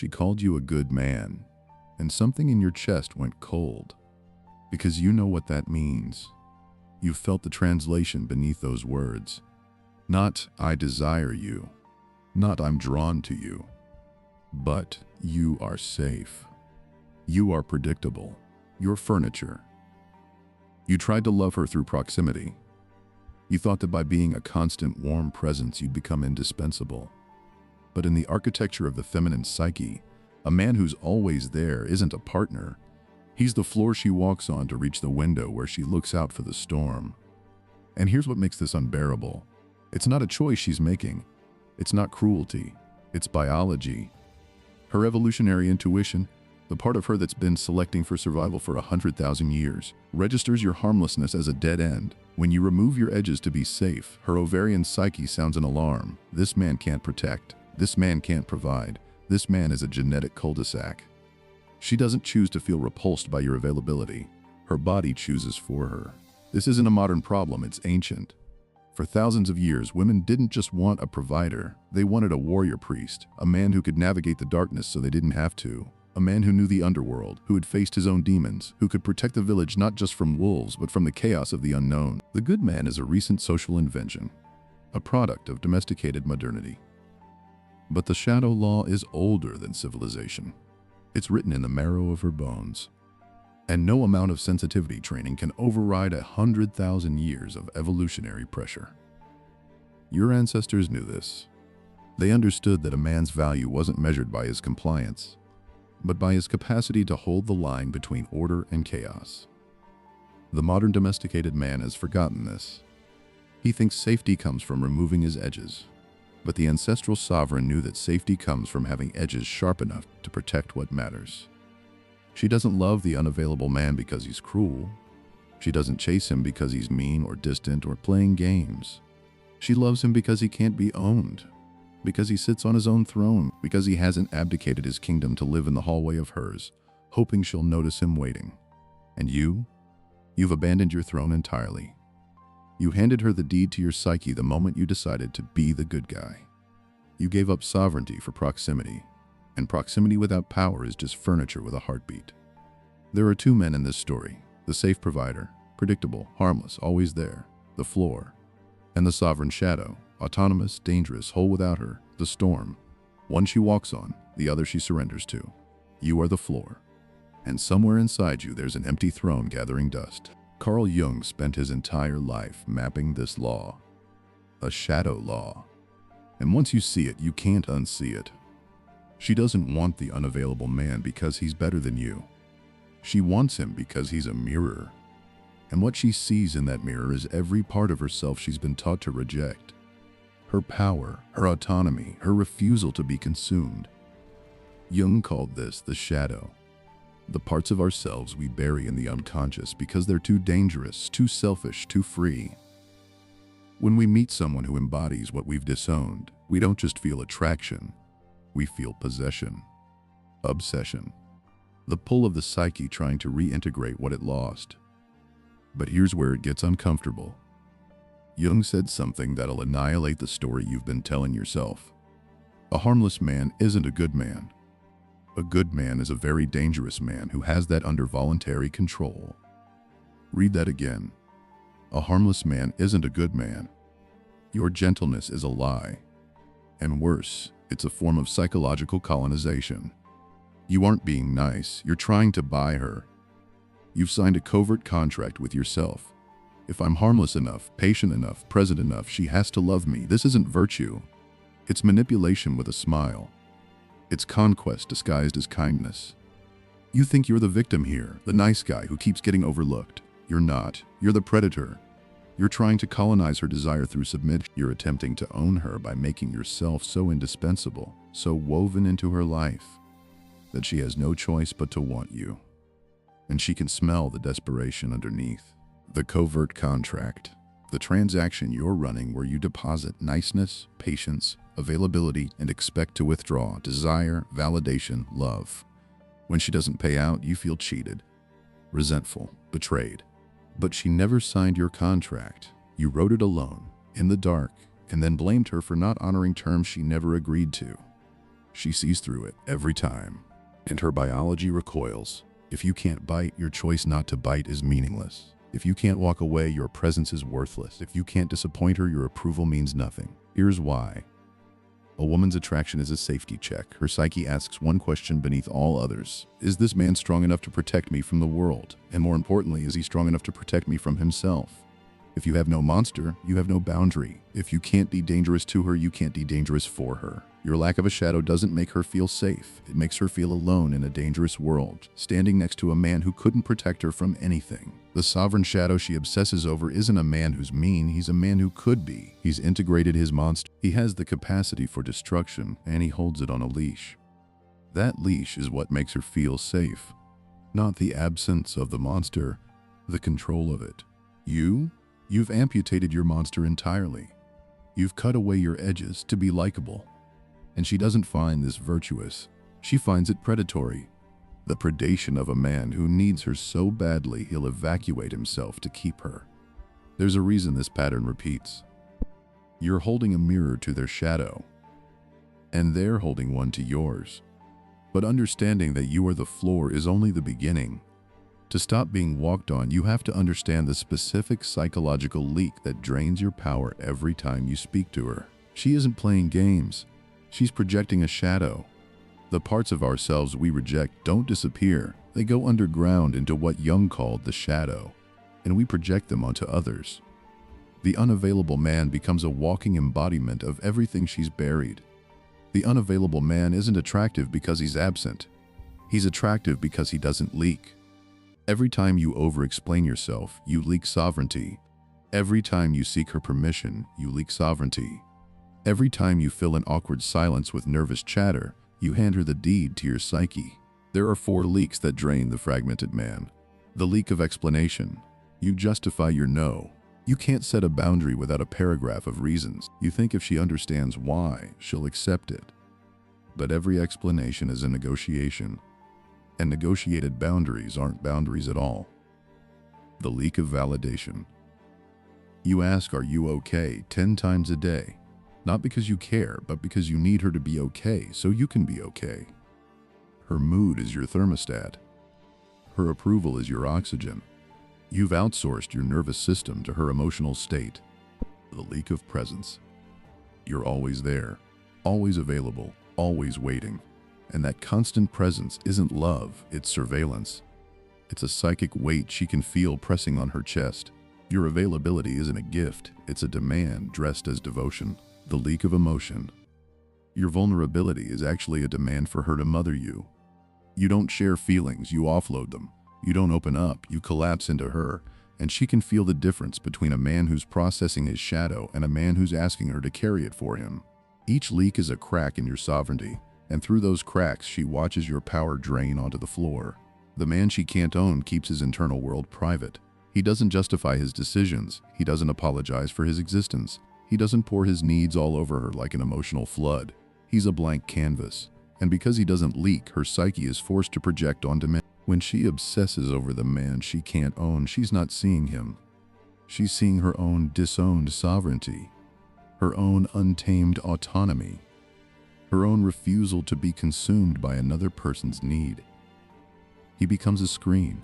She called you a good man, and something in your chest went cold, because you know what that means. You felt the translation beneath those words. Not, I desire you. Not, I'm drawn to you. But you are safe. You are predictable. You're furniture. You tried to love her through proximity. You thought that by being a constant warm presence you'd become indispensable. But in the architecture of the feminine psyche, a man who's always there isn't a partner. He's the floor she walks on to reach the window where she looks out for the storm. And here's what makes this unbearable. It's not a choice she's making. It's not cruelty. It's biology. Her evolutionary intuition, the part of her that's been selecting for survival for 100,000 years, registers your harmlessness as a dead end. When you remove your edges to be safe, her ovarian psyche sounds an alarm. This man can't protect. This man can't provide. This man is a genetic cul-de-sac. She doesn't choose to feel repulsed by your availability. Her body chooses for her. This isn't a modern problem, it's ancient. For thousands of years, women didn't just want a provider. They wanted a warrior priest, a man who could navigate the darkness so they didn't have to. A man who knew the underworld, who had faced his own demons, who could protect the village not just from wolves, but from the chaos of the unknown. The good man is a recent social invention, a product of domesticated modernity. But the shadow law is older than civilization. It's written in the marrow of her bones. And no amount of sensitivity training can override 100,000 years of evolutionary pressure. Your ancestors knew this. They understood that a man's value wasn't measured by his compliance, but by his capacity to hold the line between order and chaos. The modern domesticated man has forgotten this. He thinks safety comes from removing his edges, but the ancestral sovereign knew that safety comes from having edges sharp enough to protect what matters. She doesn't love the unavailable man because he's cruel. She doesn't chase him because he's mean or distant or playing games. She loves him because he can't be owned, because he sits on his own throne, because he hasn't abdicated his kingdom to live in the hallway of hers, hoping she'll notice him waiting. And you've abandoned your throne entirely. You handed her the deed to your psyche the moment you decided to be the good guy. You gave up sovereignty for proximity, and proximity without power is just furniture with a heartbeat. There are two men in this story: the safe provider, predictable, harmless, always there, the floor, and the sovereign shadow, autonomous, dangerous, whole without her, the storm. One she walks on, the other she surrenders to. You are the floor, and somewhere inside you there's an empty throne gathering dust. Carl Jung spent his entire life mapping this law, a shadow law. And once you see it, you can't unsee it. She doesn't want the unavailable man because he's better than you. She wants him because he's a mirror. And what she sees in that mirror is every part of herself she's been taught to reject. Her power, her autonomy, her refusal to be consumed. Jung called this the shadow. The parts of ourselves we bury in the unconscious because they're too dangerous, too selfish, too free. When we meet someone who embodies what we've disowned, we don't just feel attraction. We feel possession, obsession, the pull of the psyche trying to reintegrate what it lost. But here's where it gets uncomfortable. Jung said something that'll annihilate the story you've been telling yourself. A harmless man isn't a good man. A good man is a very dangerous man who has that under voluntary control. Read that again. A harmless man isn't a good man. Your gentleness is a lie. And worse, it's a form of psychological colonization. You aren't being nice, you're trying to buy her. You've signed a covert contract with yourself. If I'm harmless enough, patient enough, present enough, she has to love me. This isn't virtue. It's manipulation with a smile. It's conquest disguised as kindness. You think you're the victim here, the nice guy who keeps getting overlooked. You're not. You're the predator. You're trying to colonize her desire through submission. You're attempting to own her by making yourself so indispensable, so woven into her life, that she has no choice but to want you. And she can smell the desperation underneath. The covert contract, the transaction you're running where you deposit niceness, patience, availability, and expect to withdraw desire, validation, love. When she doesn't pay out, you feel cheated, resentful, betrayed. But she never signed your contract. You wrote it alone, in the dark, and then blamed her for not honoring terms she never agreed to. She sees through it every time. And her biology recoils. If you can't bite, your choice not to bite is meaningless. If you can't walk away, your presence is worthless. If you can't disappoint her, your approval means nothing. Here's why. A woman's attraction is a safety check. Her psyche asks one question beneath all others. Is this man strong enough to protect me from the world? And more importantly, is he strong enough to protect me from himself? If you have no monster, you have no boundary. If you can't be dangerous to her, you can't be dangerous for her. Your lack of a shadow doesn't make her feel safe. It makes her feel alone in a dangerous world, standing next to a man who couldn't protect her from anything. The sovereign shadow she obsesses over isn't a man who's mean, he's a man who could be. He's integrated his monster. He has the capacity for destruction, and he holds it on a leash. That leash is what makes her feel safe. Not the absence of the monster, the control of it. You've amputated your monster entirely. You've cut away your edges to be likable. And she doesn't find this virtuous. She finds it predatory. The predation of a man who needs her so badly he'll evacuate himself to keep her. There's a reason this pattern repeats. You're holding a mirror to their shadow, and they're holding one to yours. But understanding that you are the floor is only the beginning. To stop being walked on, you have to understand the specific psychological leak that drains your power every time you speak to her. She isn't playing games. She's projecting a shadow. The parts of ourselves we reject don't disappear. They go underground into what Jung called the shadow, and we project them onto others. The unavailable man becomes a walking embodiment of everything she's buried. The unavailable man isn't attractive because he's absent. He's attractive because he doesn't leak. Every time you over-explain yourself, you leak sovereignty. Every time you seek her permission, you leak sovereignty. Every time you fill an awkward silence with nervous chatter, you hand her the deed to your psyche. There are 4 leaks that drain the fragmented man. The leak of explanation. You justify your no. You can't set a boundary without a paragraph of reasons. You think if she understands why, she'll accept it. But every explanation is a negotiation. And negotiated boundaries aren't boundaries at all. The leak of validation. You ask, "Are you okay?" 10 times a day. Not because you care, but because you need her to be okay so you can be okay. Her mood is your thermostat. Her approval is your oxygen. You've outsourced your nervous system to her emotional state. The leak of presence. You're always there, always available, always waiting. And that constant presence isn't love, it's surveillance. It's a psychic weight she can feel pressing on her chest. Your availability isn't a gift, it's a demand dressed as devotion. The leak of emotion. Your vulnerability is actually a demand for her to mother you. You don't share feelings, you offload them. You don't open up, you collapse into her, and she can feel the difference between a man who's processing his shadow and a man who's asking her to carry it for him. Each leak is a crack in your sovereignty, and through those cracks she watches your power drain onto the floor. The man she can't own keeps his internal world private. He doesn't justify his decisions, he doesn't apologize for his existence. He doesn't pour his needs all over her like an emotional flood. He's a blank canvas. And because he doesn't leak, her psyche is forced to project onto men. When she obsesses over the man she can't own, she's not seeing him. She's seeing her own disowned sovereignty, her own untamed autonomy, her own refusal to be consumed by another person's need. He becomes a screen.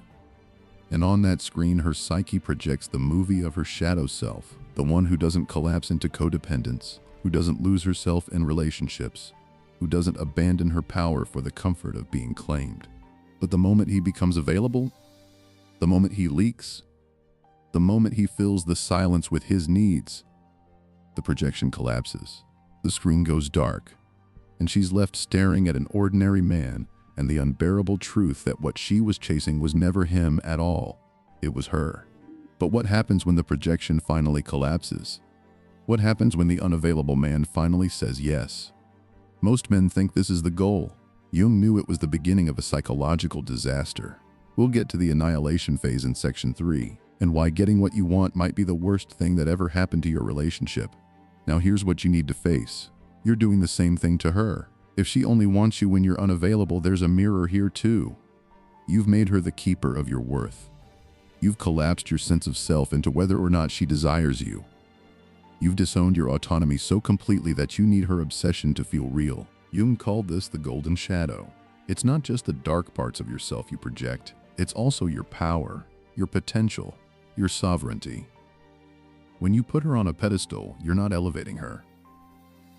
And on that screen, her psyche projects the movie of her shadow self, the one who doesn't collapse into codependence, who doesn't lose herself in relationships, who doesn't abandon her power for the comfort of being claimed. But the moment he becomes available, the moment he leaks, the moment he fills the silence with his needs, the projection collapses. The screen goes dark, and she's left staring at an ordinary man and the unbearable truth that what she was chasing was never him at all. It was her. But what happens when the projection finally collapses? What happens when the unavailable man finally says yes? Most men think this is the goal. Jung knew it was the beginning of a psychological disaster. We'll get to the annihilation phase in section 3, and why getting what you want might be the worst thing that ever happened to your relationship. Now here's what you need to face. You're doing the same thing to her. If she only wants you when you're unavailable, there's a mirror here too. You've made her the keeper of your worth. You've collapsed your sense of self into whether or not she desires you. You've disowned your autonomy so completely that you need her obsession to feel real. Jung called this the golden shadow. It's not just the dark parts of yourself you project, it's also your power, your potential, your sovereignty. When you put her on a pedestal, you're not elevating her.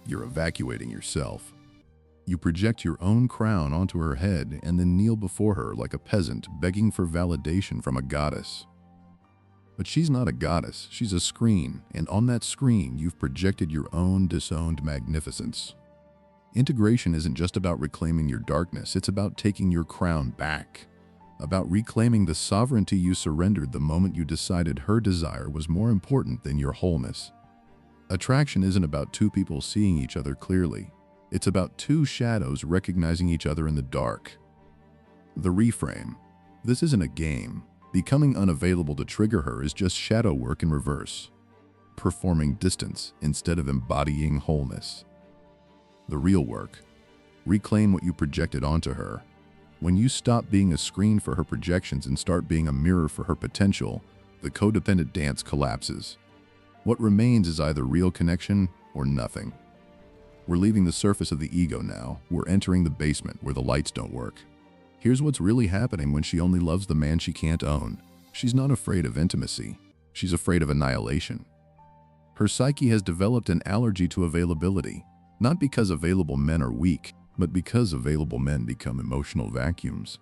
You're evacuating yourself. You project your own crown onto her head and then kneel before her like a peasant begging for validation from a goddess. But she's not a goddess, she's a screen, and on that screen you've projected your own disowned magnificence. Integration isn't just about reclaiming your darkness, it's about taking your crown back, about reclaiming the sovereignty you surrendered the moment you decided her desire was more important than your wholeness. Attraction isn't about two people seeing each other clearly. It's about two shadows recognizing each other in the dark. The reframe. This isn't a game. Becoming unavailable to trigger her is just shadow work in reverse, performing distance instead of embodying wholeness. The real work. Reclaim what you projected onto her. When you stop being a screen for her projections and start being a mirror for her potential, the codependent dance collapses. What remains is either real connection or nothing. We're leaving the surface of the ego now. We're entering the basement where the lights don't work. Here's what's really happening when she only loves the man she can't own. She's not afraid of intimacy. She's afraid of annihilation. Her psyche has developed an allergy to availability, not because available men are weak, but because available men become emotional vacuums.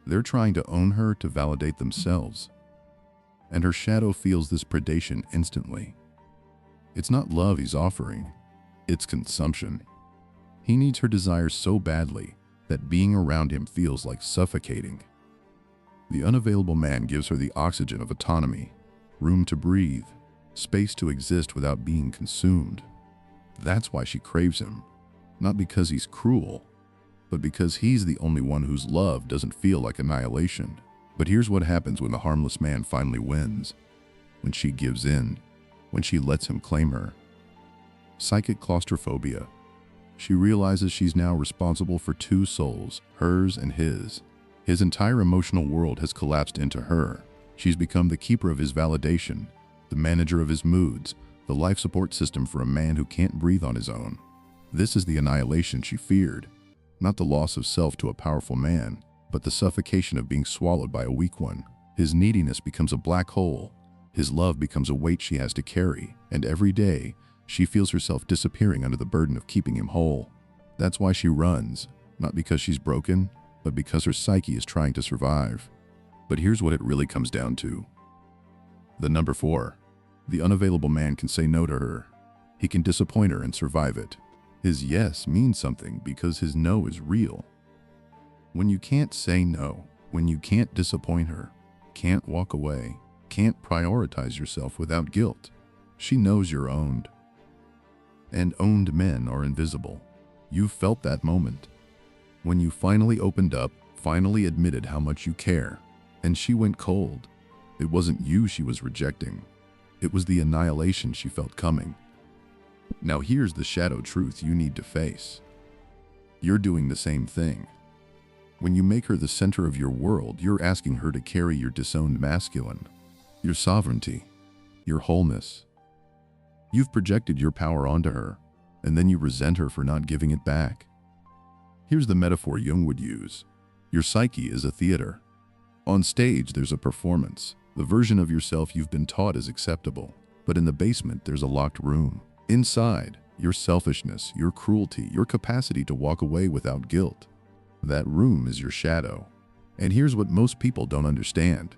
They're trying to own her to validate themselves. And her shadow feels this predation instantly. It's not love he's offering, it's consumption. He needs her desires so badly that being around him feels like suffocating. The unavailable man gives her the oxygen of autonomy, room to breathe, space to exist without being consumed. That's why she craves him, not because he's cruel, but because he's the only one whose love doesn't feel like annihilation. But here's what happens when the harmless man finally wins, when she gives in, when she lets him claim her. Psychic claustrophobia. She realizes she's now responsible for two souls, hers and his. His entire emotional world has collapsed into her. She's become the keeper of his validation, the manager of his moods, the life support system for a man who can't breathe on his own. This is the annihilation she feared, not the loss of self to a powerful man, but the suffocation of being swallowed by a weak one. His neediness becomes a black hole. His love becomes a weight she has to carry, and every day, she feels herself disappearing under the burden of keeping him whole. That's why she runs, not because she's broken, but because her psyche is trying to survive. But here's what it really comes down to. The number 4. The unavailable man can say no to her. He can disappoint her and survive it. His yes means something because his no is real. When you can't say no, when you can't disappoint her, can't walk away, can't prioritize yourself without guilt, she knows you're owned. And owned men are invisible. You felt that moment. When you finally opened up, finally admitted how much you care, and she went cold. It wasn't you she was rejecting. It was the annihilation she felt coming. Now here's the shadow truth you need to face. You're doing the same thing. When you make her the center of your world, you're asking her to carry your disowned masculine, your sovereignty, your wholeness. You've projected your power onto her, and then you resent her for not giving it back. Here's the metaphor Jung would use. Your psyche is a theater. On stage, there's a performance, the version of yourself you've been taught is acceptable. But in the basement, there's a locked room. Inside, your selfishness, your cruelty, your capacity to walk away without guilt. That room is your shadow. And here's what most people don't understand.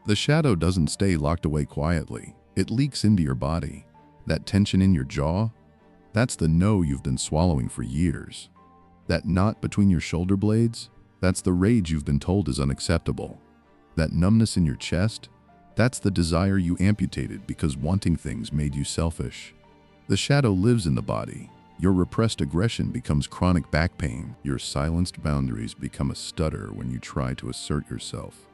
The shadow doesn't stay locked away quietly. It leaks into your body. That tension in your jaw, that's the no you've been swallowing for years. That knot between your shoulder blades, that's the rage you've been told is unacceptable. That numbness in your chest, that's the desire you amputated because wanting things made you selfish. The shadow lives in the body. Your repressed aggression becomes chronic back pain. Your silenced boundaries become a stutter when you try to assert yourself.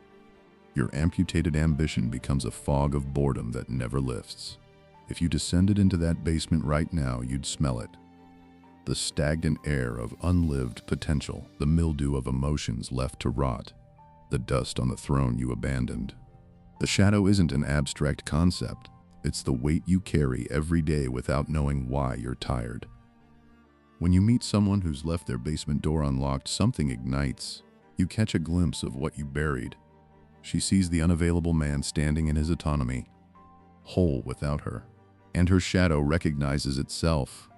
Your amputated ambition becomes a fog of boredom that never lifts. If you descended into that basement right now, you'd smell it. The stagnant air of unlived potential, the mildew of emotions left to rot, the dust on the throne you abandoned. The shadow isn't an abstract concept. It's the weight you carry every day without knowing why you're tired. When you meet someone who's left their basement door unlocked, something ignites. You catch a glimpse of what you buried. She sees the unavailable man standing in his autonomy, whole without her, and her shadow recognizes itself.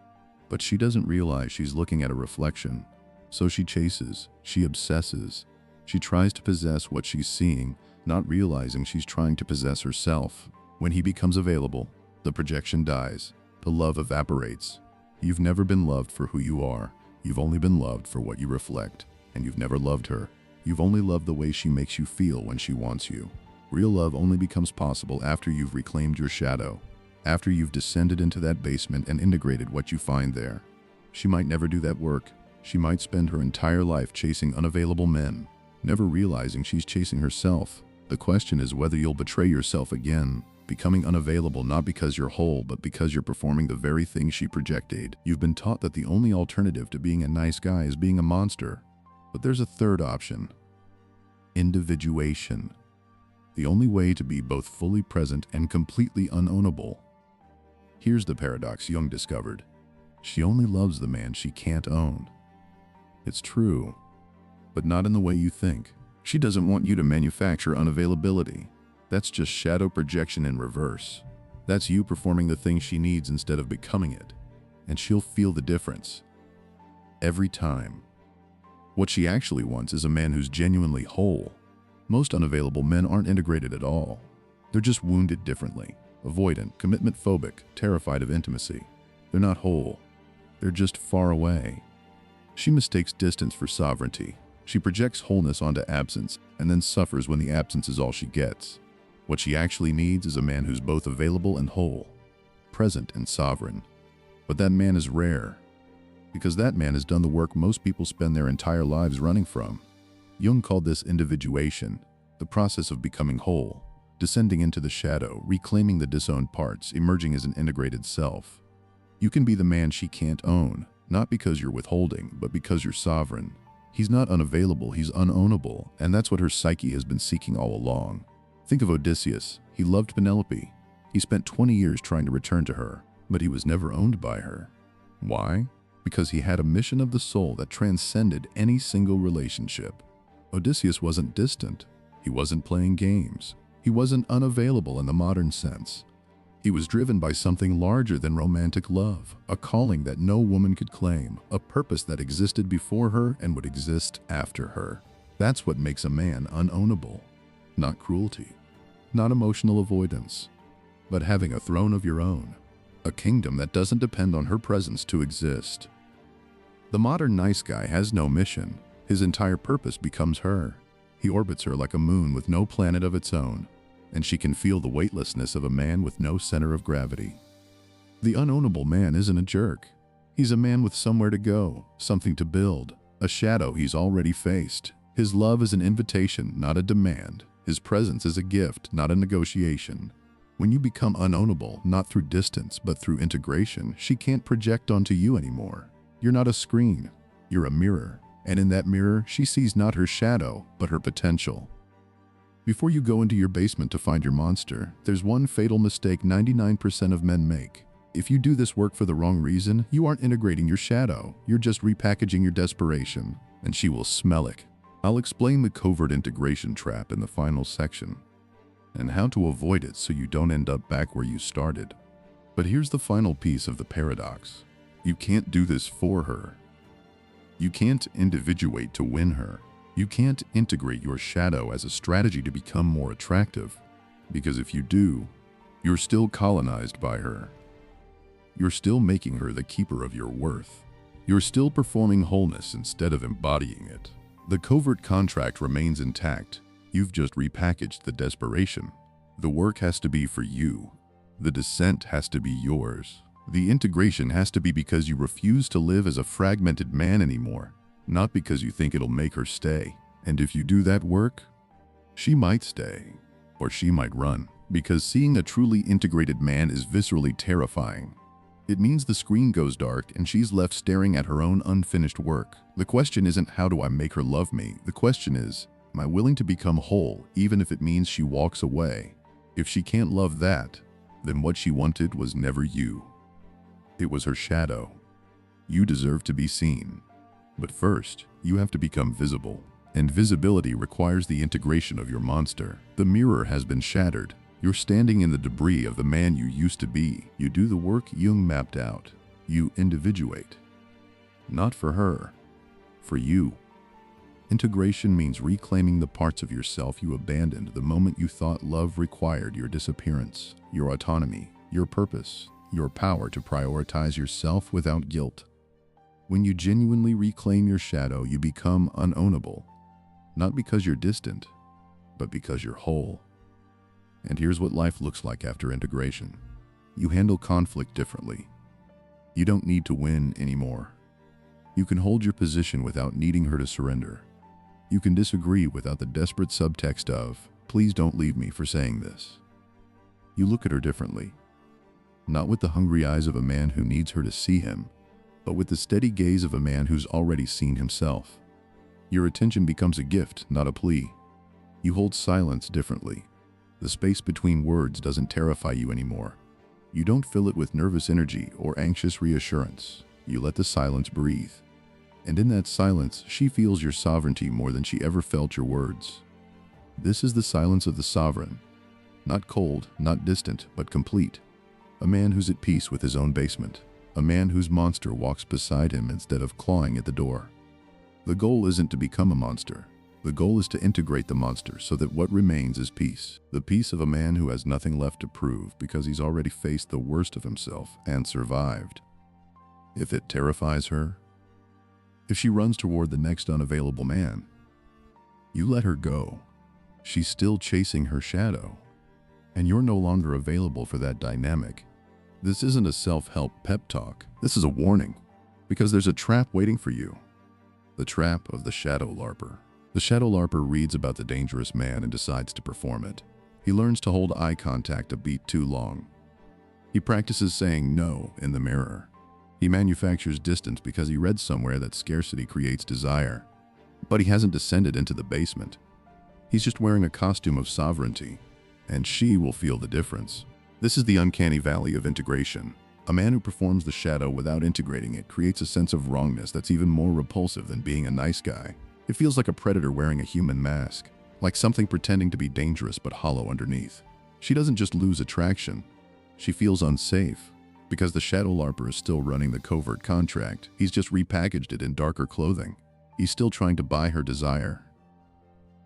But she doesn't realize she's looking at a reflection. So she chases, she obsesses. She tries to possess what she's seeing, not realizing she's trying to possess herself. When he becomes available, the projection dies. The love evaporates. You've never been loved for who you are. You've only been loved for what you reflect. And you've never loved her. You've only loved the way she makes you feel when she wants you. Real love only becomes possible after you've reclaimed your shadow, after you've descended into that basement and integrated what you find there. She might never do that work. She might spend her entire life chasing unavailable men, never realizing she's chasing herself. The question is whether you'll betray yourself again, becoming unavailable not because you're whole, but because you're performing the very thing she projected. You've been taught that the only alternative to being a nice guy is being a monster. But there's a third option: individuation. The only way to be both fully present and completely unownable. Here's the paradox Jung discovered. She only loves the man she can't own. It's true, but not in the way you think. She doesn't want you to manufacture unavailability. That's just shadow projection in reverse. That's you performing the thing she needs instead of becoming it. And she'll feel the difference every time. What she actually wants is a man who's genuinely whole. Most unavailable men aren't integrated at all. They're just wounded differently, avoidant, commitment-phobic, terrified of intimacy. They're not whole. They're just far away. She mistakes distance for sovereignty. She projects wholeness onto absence and then suffers when the absence is all she gets. What she actually needs is a man who's both available and whole, present and sovereign. But that man is rare, because that man has done the work most people spend their entire lives running from. Jung called this individuation, the process of becoming whole, descending into the shadow, reclaiming the disowned parts, emerging as an integrated self. You can be the man she can't own, not because you're withholding, but because you're sovereign. He's not unavailable, he's unownable, and that's what her psyche has been seeking all along. Think of Odysseus. He loved Penelope. He spent 20 years trying to return to her, but he was never owned by her. Why? Because he had a mission of the soul that transcended any single relationship. Odysseus wasn't distant. He wasn't playing games. He wasn't unavailable in the modern sense. He was driven by something larger than romantic love, a calling that no woman could claim, a purpose that existed before her and would exist after her. That's what makes a man unownable. Not cruelty, not emotional avoidance, but having a throne of your own, a kingdom that doesn't depend on her presence to exist. The modern nice guy has no mission. His entire purpose becomes her. He orbits her like a moon with no planet of its own, and she can feel the weightlessness of a man with no center of gravity. The unownable man isn't a jerk. He's a man with somewhere to go, something to build, a shadow he's already faced. His love is an invitation, not a demand. His presence is a gift, not a negotiation. When you become unownable, not through distance, but through integration, she can't project onto you anymore. You're not a screen, you're a mirror. And in that mirror, she sees not her shadow, but her potential. Before you go into your basement to find your monster, there's one fatal mistake 99% of men make. If you do this work for the wrong reason, you aren't integrating your shadow. You're just repackaging your desperation, and she will smell it. I'll explain the covert integration trap in the final section, and how to avoid it so you don't end up back where you started. But here's the final piece of the paradox. You can't do this for her. You can't individuate to win her. You can't integrate your shadow as a strategy to become more attractive, because if you do, you're still colonized by her. You're still making her the keeper of your worth. You're still performing wholeness instead of embodying it. The covert contract remains intact. You've just repackaged the desperation. The work has to be for you. The descent has to be yours. The integration has to be because you refuse to live as a fragmented man anymore, not because you think it'll make her stay. And if you do that work, she might stay, or she might run, because seeing a truly integrated man is viscerally terrifying. It means the screen goes dark and she's left staring at her own unfinished work. The question isn't how do I make her love me? The question is, am I willing to become whole even if it means she walks away? If she can't love that, then what she wanted was never you. It was her shadow. You deserve to be seen. But first, you have to become visible. And visibility requires the integration of your monster. The mirror has been shattered. You're standing in the debris of the man you used to be. You do the work Jung mapped out. You individuate. Not for her, for you. Integration means reclaiming the parts of yourself you abandoned the moment you thought love required your disappearance, your autonomy, your purpose, your power to prioritize yourself without guilt. When you genuinely reclaim your shadow, you become unownable. Not because you're distant, but because you're whole. And here's what life looks like after integration. You handle conflict differently. You don't need to win anymore. You can hold your position without needing her to surrender. You can disagree without the desperate subtext of, "Please don't leave me for saying this." You look at her differently. Not with the hungry eyes of a man who needs her to see him, but with the steady gaze of a man who's already seen himself. Your attention becomes a gift, not a plea. You hold silence differently. The space between words doesn't terrify you anymore. You don't fill it with nervous energy or anxious reassurance. You let the silence breathe. And in that silence, she feels your sovereignty more than she ever felt your words. This is the silence of the sovereign. Not cold, not distant, but complete. A man who's at peace with his own basement. A man whose monster walks beside him instead of clawing at the door. The goal isn't to become a monster. The goal is to integrate the monster so that what remains is peace. The peace of a man who has nothing left to prove because he's already faced the worst of himself and survived. If it terrifies her, if she runs toward the next unavailable man, you let her go. She's still chasing her shadow, and you're no longer available for that dynamic. This isn't a self-help pep talk. This is a warning, because there's a trap waiting for you. The trap of the shadow larper. The shadow larper reads about the dangerous man and decides to perform it. He learns to hold eye contact a beat too long. He practices saying no in the mirror. He manufactures distance because he read somewhere that scarcity creates desire. But he hasn't descended into the basement. He's just wearing a costume of sovereignty, and she will feel the difference. This is the uncanny valley of integration. A man who performs the shadow without integrating it creates a sense of wrongness that's even more repulsive than being a nice guy. It feels like a predator wearing a human mask, like something pretending to be dangerous but hollow underneath. She doesn't just lose attraction, she feels unsafe. Because the shadow larper is still running the covert contract, he's just repackaged it in darker clothing. He's still trying to buy her desire.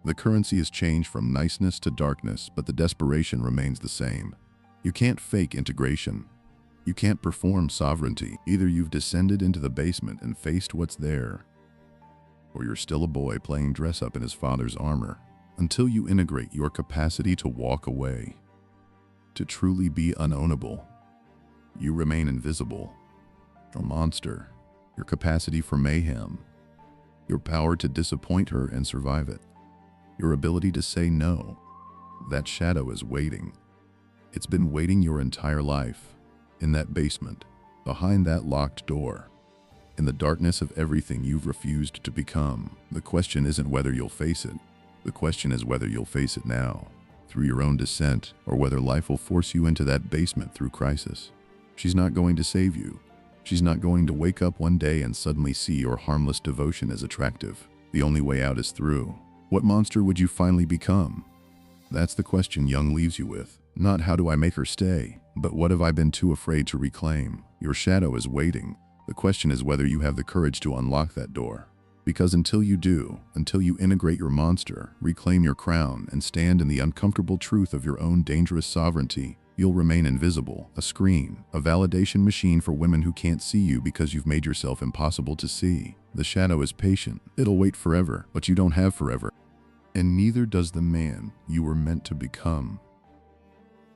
The currency has changed from niceness to darkness, but the desperation remains the same. You can't fake integration. You can't perform sovereignty. Either you've descended into the basement and faced what's there, or you're still a boy playing dress-up in his father's armor. Until you integrate your capacity to walk away, to truly be unownable, you remain invisible. A monster, your capacity for mayhem, your power to disappoint her and survive it, your ability to say no. That shadow is waiting. It's been waiting your entire life, in that basement, behind that locked door, in the darkness of everything you've refused to become. The question isn't whether you'll face it. The question is whether you'll face it now, through your own descent, or whether life will force you into that basement through crisis. She's not going to save you. She's not going to wake up one day and suddenly see your harmless devotion as attractive. The only way out is through. What monster would you finally become? That's the question Jung leaves you with. Not how do I make her stay, but what have I been too afraid to reclaim? Your shadow is waiting. The question is whether you have the courage to unlock that door. Because until you do, until you integrate your monster, reclaim your crown, and stand in the uncomfortable truth of your own dangerous sovereignty, you'll remain invisible, a screen, a validation machine for women who can't see you because you've made yourself impossible to see. The shadow is patient. It'll wait forever, but you don't have forever. And neither does the man you were meant to become.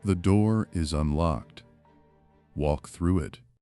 The door is unlocked. Walk through it.